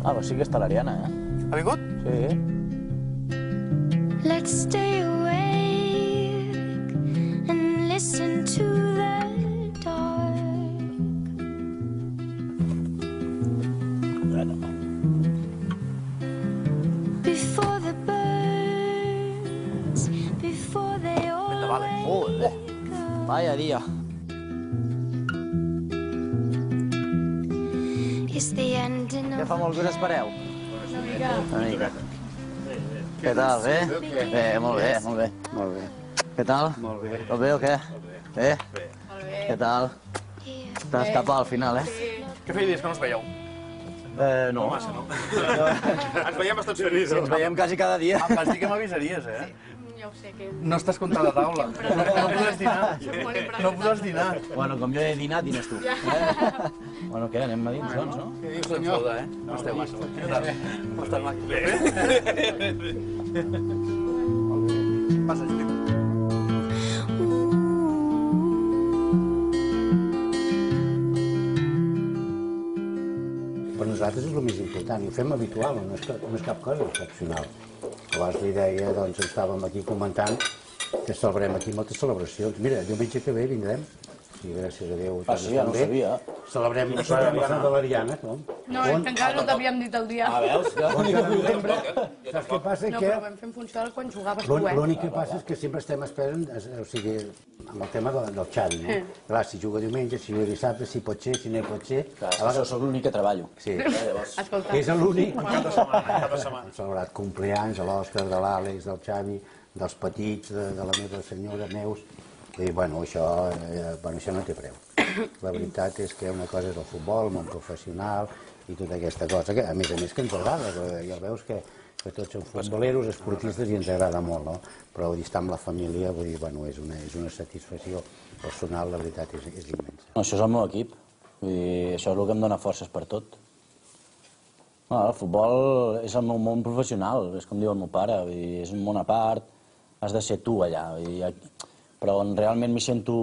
Ah, però sí que està l'Ariana, eh? Ha vingut? Sí. Let's stay awake and listen to the dark. Before the birds, before they all Joder, vaya dia. It's the ending Ja of fa molt que us espereu. Una mica. Què tal, bé? Bé, molt bé, molt bé. Molt bé. Què tal? Molt bé. Tot bé o què? Bé? Molt bé. Què tal? T'has escapat al final, eh? Què feia dies que no us veieu? No. Massa, no? Ens veiem bastant seguits. Ens veiem quasi cada dia. Em vas dir que m'avisaries, eh? Ja ho sé, que... No estàs contra la taula. No podràs dinar. No podràs dinar. Bueno, com jo he dinat, dines tu. Bueno, què, anem a dins, doncs, no? Què dius, senyor? No esteu massa. Què tal? Com estàs, Mac? Bé. Passa, Juli. Per nosaltres és el més important, i ho fem habitual, no és cap cosa excepcional. Abans li deia, doncs, estàvem aquí comentant que celebrem aquí moltes celebracions. Mira, diumenge que ve vindrem, i gràcies a Déu sí, ja no ho sabia. Celebrem l'aniversari de l'Ariana, no? No, és que encara no t'havíem dit el dia. Ah, veus? Saps què passa? No, però vam fer en funció del quan jugaves tu, eh? L'únic que passa és que sempre estem esperant, o sigui, amb el tema del Xavi, no? Clar, si juga diumenge, si juga dissabte, si pot ser, si no hi pot ser... Clar, sóc l'únic que treballo. Sí. Escolta. És l'únic. Cada setmana. Hem celebrat compleanys de l'Òscar, de l'Àlex, del Xavi, dels petits, de la meva senyora Neus. I, bueno, això no té preu. La veritat és que una cosa és el futbol, el món professional i tota aquesta cosa, que a més que ens agrada. Ja veus que tots som futboleros, esportistes, i ens agrada molt, no? Però estar amb la família, vull dir, bueno, és una satisfacció personal, la veritat, és immensa. Això és el meu equip. Vull dir, això és el que em dóna forces per tot. El futbol és el meu món professional, és com diu el meu pare. Vull dir, és un món a part, has de ser tu allà. Però on realment m'hi sento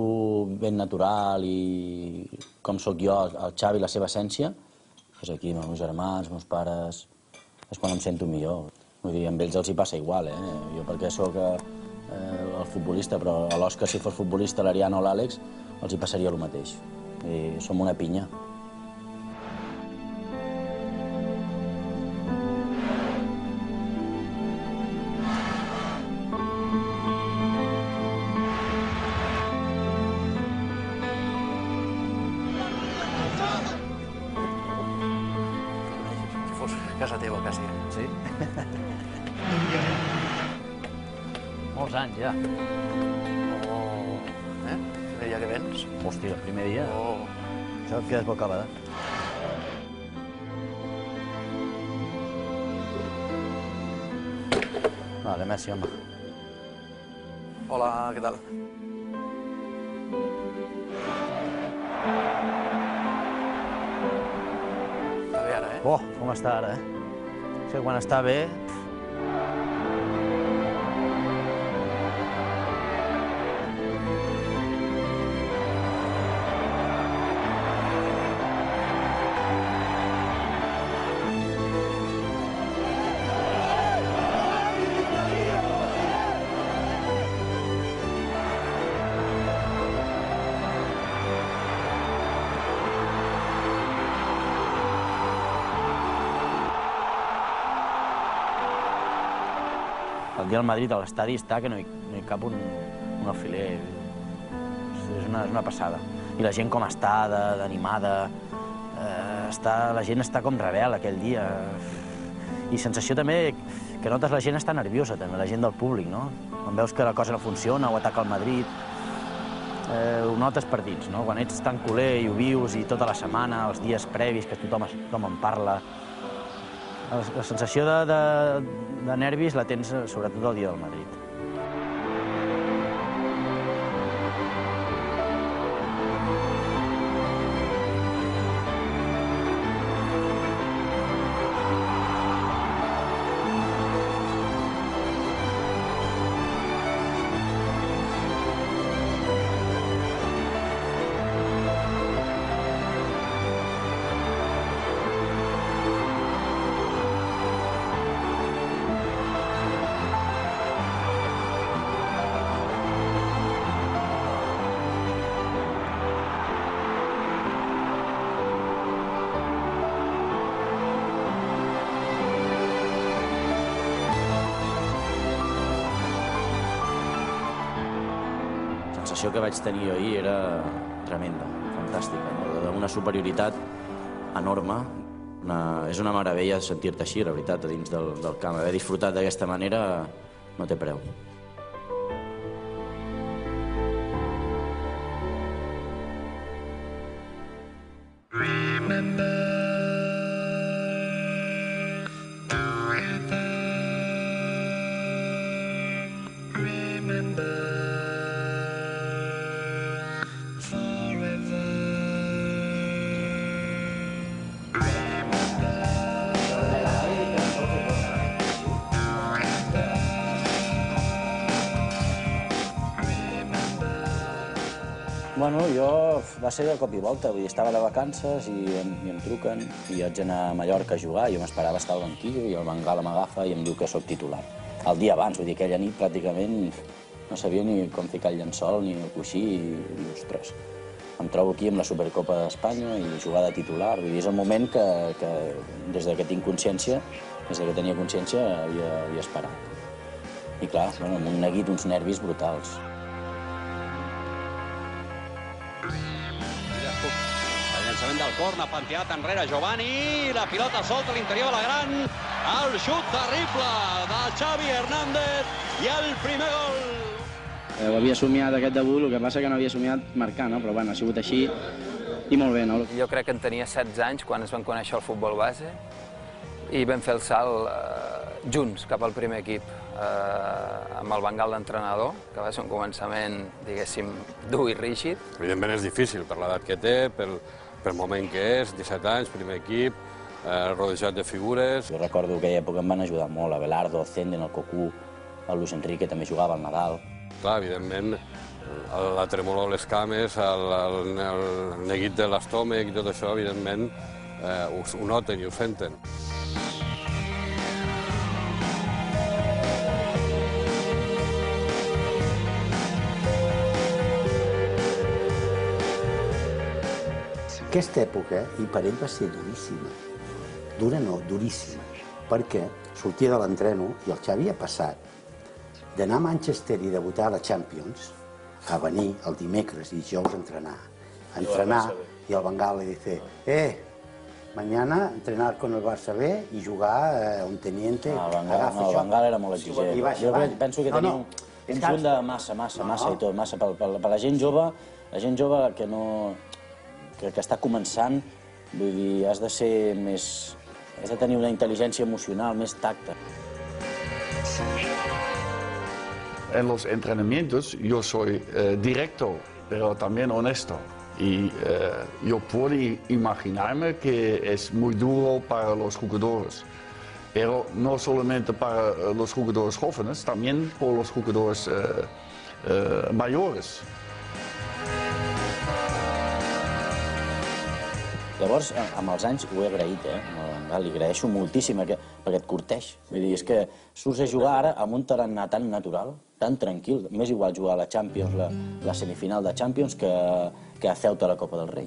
ben natural i com sóc jo, el Xavi, la seva essència, és aquí, amb els meus germans, els meus pares, és quan em sento millor. Vull dir, amb ells els hi passa igual, eh? Jo perquè sóc el futbolista, però a l'Òscar, si fos futbolista, l'Ariana o l'Àlex, els hi passaria el mateix. Vull dir, som una pinya. Casa teva, quasi. Sí? Molts anys, ja. Oh. Primer dia que vens? Hòstia, el primer dia. Oh. Això et quedes bocabada. Vale, merci, home. Hola, què tal? Està bé ara, eh? Oh, com està ara, eh? O sigui, quan està bé... El dia al Madrid, a l'estadi, està que no hi cap un alfiler. És una passada. I la gent com està, d'animada. La gent està com rebel aquell dia. I sensació també que notes la gent està nerviosa, també, la gent del públic, no? Quan veus que la cosa no funciona o ataca el Madrid, ho notes per dins, no? Quan ets tan culer i ho vius i tota la setmana, els dies previs, que tothom en parla. La sensació de nervis la tens sobretot el dia del Madrid. sensació que vaig tenir jo ahir era tremenda, fantàstica, no? Una superioritat enorme. És una meravella sentir-te així, la veritat, a dins del camp. Haver disfrutat d'aquesta manera no té preu. Bueno, jo va ser de cop i volta, vull dir, estava de vacances i em truquen i vaig anar a Mallorca a jugar, jo m'esperava estar al banquillo i el Bengal m'agafa i em diu que sóc titular. El dia abans, vull dir, aquella nit pràcticament no sabia ni com ficar el llençol ni el coixí i ostres, em trobo aquí amb la Supercopa d'Espanya i jugar de titular, vull dir, és el moment que des que tinc consciència, des que tenia consciència, havia esperat. I clar, amb un neguit, uns nervis brutals. Llançament del corna, pentinat enrere Giovanni, la pilota solta a l'interior de la gran, el xut terrible de Xavi Hernández i el primer gol. Ho havia somiat aquest debut, el que passa que no havia somiat marcar, no? Però bueno, ha sigut així i molt bé, no? Jo crec que en tenia 16 anys quan es van conèixer el futbol base i vam fer el salt junts cap al primer equip amb el Bengal d'entrenador, que va ser un començament, diguéssim, dur i rígid. Evidentment és difícil per l'edat que té, pel moment que és, 17 anys, primer equip, rodejat de figures. Jo recordo que aquella època em van ajudar molt, Abelardo, el Zenden, el Cocu, el Luis Enrique també jugava al Nadal. Clar, evidentment, la tremolor a les cames, el neguit de l'estómac i tot això, evidentment, ho noten i ho senten. Aquesta època, i per ell va ser duríssima. Dura no, duríssima. Perquè sortia de l'entreno i el Xavi ha passat d'anar a Manchester i debutar a la Champions a venir el dimecres i dijous a entrenar. A entrenar i el Bengal li dice mañana entrenar con el Barça B i jugar un teniente. No, el Bengal era molt exigent. Jo penso que tenia un punt de massa i tot, massa per la gent jove que està començant, vull dir, has de tenir una intel·ligència emocional, més tacte. En los entrenamientos yo soy directo, pero también honesto. Y yo puedo imaginarme que es muy duro para los jugadores. Pero no solamente para los jugadores jóvenes, también por los jugadores mayores. Llavors, amb els anys ho he agraït, li agraeixo moltíssim perquè et curteix. Vull dir, és que surts a jugar ara amb un tarannà tan natural, tan tranquil. M'és igual jugar a la Champions, la semifinal de Champions, que a Ceuta a la Copa del Rei.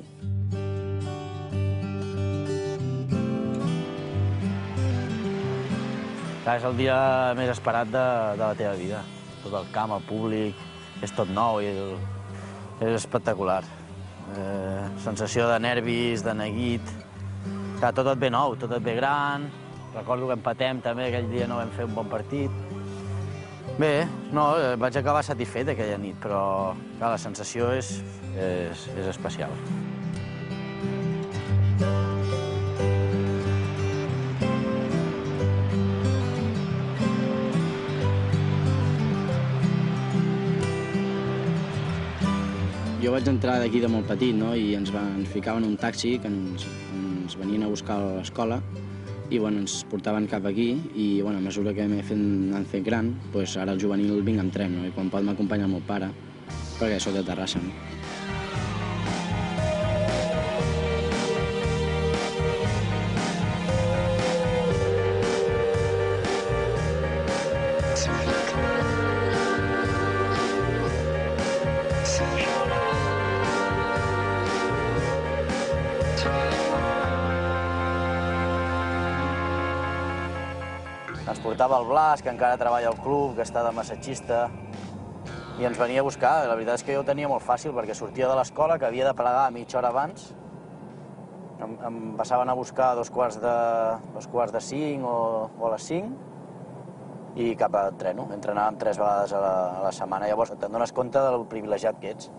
És el dia més esperat de la teva vida. Tot el camp, el públic, és tot nou i és espectacular. Sensació de nervis, de neguit. Tot et ve nou, tot et ve gran. Recordo que empatem també, aquell dia no vam fer un bon partit. Bé, no, vaig acabar satisfet aquella nit, però la sensació és especial. Jo vaig entrar d'aquí de molt petit, no? I ens ficaven un taxi que ens venien a buscar a l'escola i ens portaven cap aquí i a mesura que m'he anat fent gran, ara al juvenil vinc amb tren, i quan pot m'acompanya el meu pare, perquè soc de Terrassa. Ens portava el Blas, que encara treballa al club, que està de massatgista. i ens venia a buscar. La veritat és que jo ho tenia molt fàcil, perquè sortia de l'escola, que havia de plegar mitja hora abans, em passaven a buscar a 4:45 o a les 5, i cap a treno. Entrenàvem 3 vegades a la setmana. Llavors te'n dones compte del privilegiat que ets.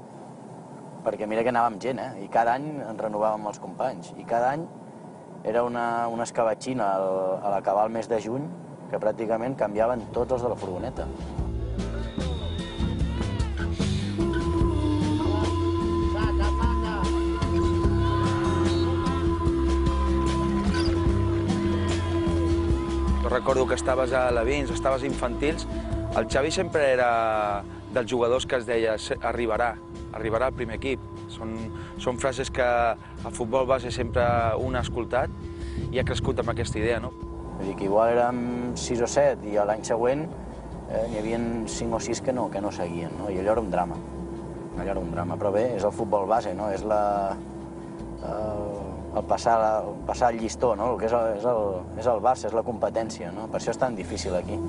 Perquè mira que anàvem gent, i cada any ens renovàvem els companys. I cada any era una escabatxina a l'acabar el mes de juny, que pràcticament canviaven tots els de la furgoneta. Recordo que estaves a Levins, estaves a infantils. El Xavi sempre era dels jugadors que es deia arribarà al primer equip. Són frases que a futbol base sempre un ha escoltat i ha crescut amb aquesta idea, no? Vull dir que igual érem 6 o 7 i l'any següent n'hi havia 5 o 6 que no seguien, no? I allò era un drama. Allò era un drama. Però bé, és el futbol base, no? És el passar el llistó, no? El que és el Barça, és la competència, no? Per això és tan difícil aquí.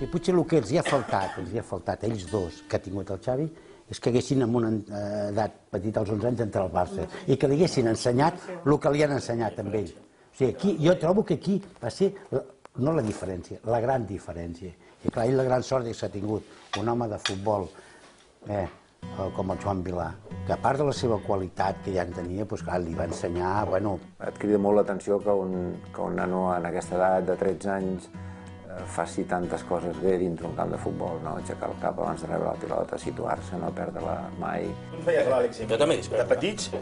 I potser el que els hi ha faltat a ells dos, que ha tingut el Xavi, és que haguessin amb una edat petita, als 11 anys, d'entrar al Barça, i que li haguessin ensenyat el que li han ensenyat amb ell. O sigui, aquí, jo trobo que aquí va ser, no la diferència, la gran diferència. I clar, ell la gran sort és que ha tingut un home de futbol com el Joan Vilà, que a part de la seva qualitat que ja en tenia, li va ensenyar, bueno... Et crida molt l'atenció que un nano en aquesta edat de 13 anys faci tantes coses bé dintre un camp de futbol, no? Aixecar el cap abans de rebre la pilota, situar-se, no perdre-la mai. Tu ens veies l'Àlex i de petits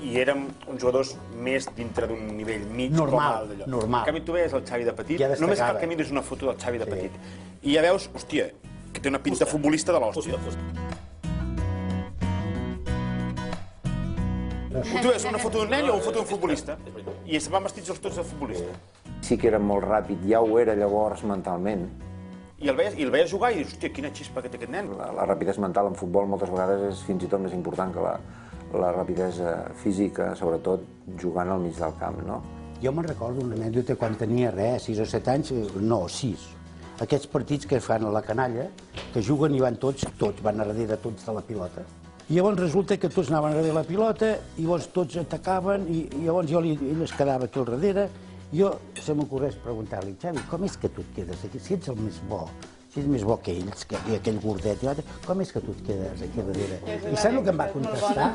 i érem uns jugadors més dintre d'un nivell mig com alt d'allò. Normal. En canvi, tu veies el Xavi de petit, només cal que miris una foto del Xavi de petit. I ja veus, hòstia, que té una pinta futbolista de l'hòstia. Tu veus una foto d'un nen o una foto d'un futbolista i es van vestits tots de futbolista. Sí que era molt ràpid, ja ho era llavors mentalment. I el veies jugar i dius, hòstia, quina xispa que té aquest nen. La rapidesa mental en futbol moltes vegades és fins i tot més important que la rapidesa física, sobretot jugant al mig del camp, no? Jo me'n recordo una anècdota quan tenia 6 o 7 anys, no, 6. Aquests partits que fan a la canalla, que juguen i van tots van a darrere tots de la pilota. I llavors resulta que tots anaven a darrere la pilota, i llavors tots atacaven, i llavors ell es quedava aquí al darrere. Jo se m'ocorreix preguntar-li, Xavi, com és que tu et quedes aquí? Si ets el més bo, si ets més bo que ells, que aquell gordet i l'altre, com és que tu et quedes aquí darrere? I saps el que em va contestar?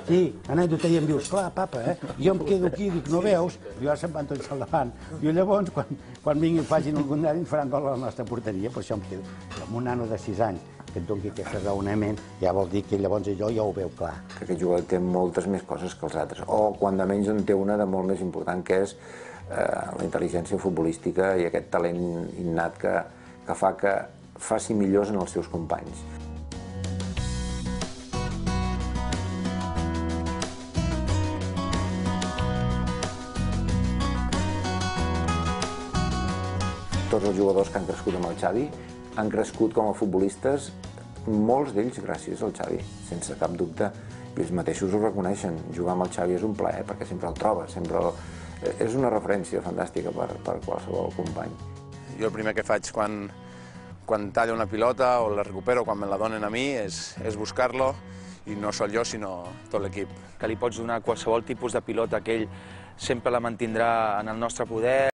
Sí, anècdota, i em dius, clar, papa, jo em quedo aquí, dic, no veus? I ara se'n van tots al davant. I llavors, quan vinguin, facin algun any, faran gol a la nostra porteria, per això em quedo. Amb un nano de 6 anys que et doni aquest raonament, ja vol dir que llavors allò ja ho veu clar. Que aquest jugador té moltes més coses que els altres, o quan de menys en té una de molt més important, que és la intel·ligència futbolística i aquest talent innat que fa que faci millors en els seus companys. Tots els jugadors que han crescut amb el Xavi han crescut com a futbolistes, molts d'ells gràcies al Xavi, sense cap dubte. I ells mateixos ho reconeixen. Jugar amb el Xavi és un plaer, perquè sempre el trobes, és una referència fantàstica per qualsevol company. Jo el primer que faig quan tallo una pilota o la recupero, quan me la donen a mi, és buscar-lo, i no sol jo, sinó tot l'equip. Que li pots donar qualsevol tipus de pilota que ell sempre la mantindrà en el nostre poder.